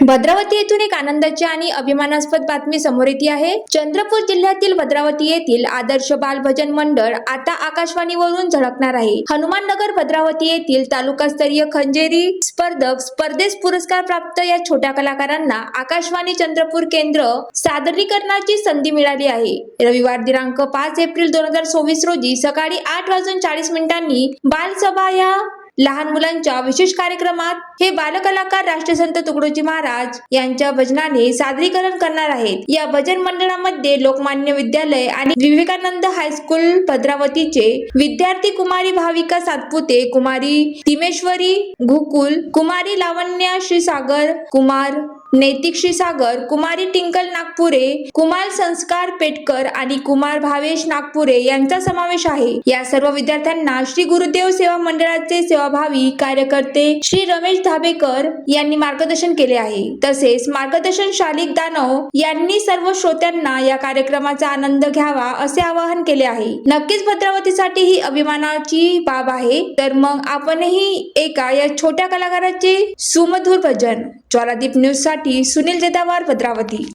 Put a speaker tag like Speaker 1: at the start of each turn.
Speaker 1: भद्रावती येथून एक आनंदाची आणि अभिमानास्पद बातमी समोर येते आहे। चंद्रपूर जिल्ह्यातील भद्रावती येथील आदर्श बाल भजन मंडळ आता आकाशवाणीवरून झळकणार आहे। हनुमाननगर भद्रावती येथील तालुकास्तरीय खंजेरी स्पर्धेस पुरस्कार प्राप्त या छोट्या कलाकारांना आकाशवाणी चंद्रपूर केंद्र सादरीकरणाची संधी मिळाली आहे। रविवार दिनांक 5 एप्रिल 2024 रोजी सकाळी 8:40 बालसभा या लहान मुलांच्या विशेष कार्यक्रमात हे बालकलाकार राष्ट्रसंत तुकडोजी महाराज यांच्या भजनाने सादरीकरण करणार आहेत। या भजन मंडळामध्ये लोकमान्य विद्यालय आणि विवेकानंद हायस्कूल भद्रावतीचे विद्यार्थी कुमारी भाविका सातपुते, कुमारी तिमेश्वरी घुकुल, कुमारी लावण्या श्रीसागर कुमार, नैतिक श्रीसागर, कुमारी टिंकल नागपुरे, कुमार संस्कार पेटकर आणि कुमार भावेश नागपुरे यांचा समावेश आहे। या सर्व विद्यार्थ्यांना श्री गुरुदेव सेवा मंडळाचे सेवाभावी कार्यकर्ते श्री रमेश धाबेकर यांनी मार्गदर्शन केले आहे। तसेच मार्गदर्शन शालिक दानव यांनी सर्व श्रोत्यांना या कार्यक्रमाचा आनंद घ्यावा असे आवाहन केले आहे। नक्कीच भद्रावतीसाठी ही अभिमानाची बाब आहे। तर मग आपणही एका या छोट्या कलाकाराचे सुमधुर भजन ज्वालादीप न्यूज साठी सुनील जेदावार, भद्रावती।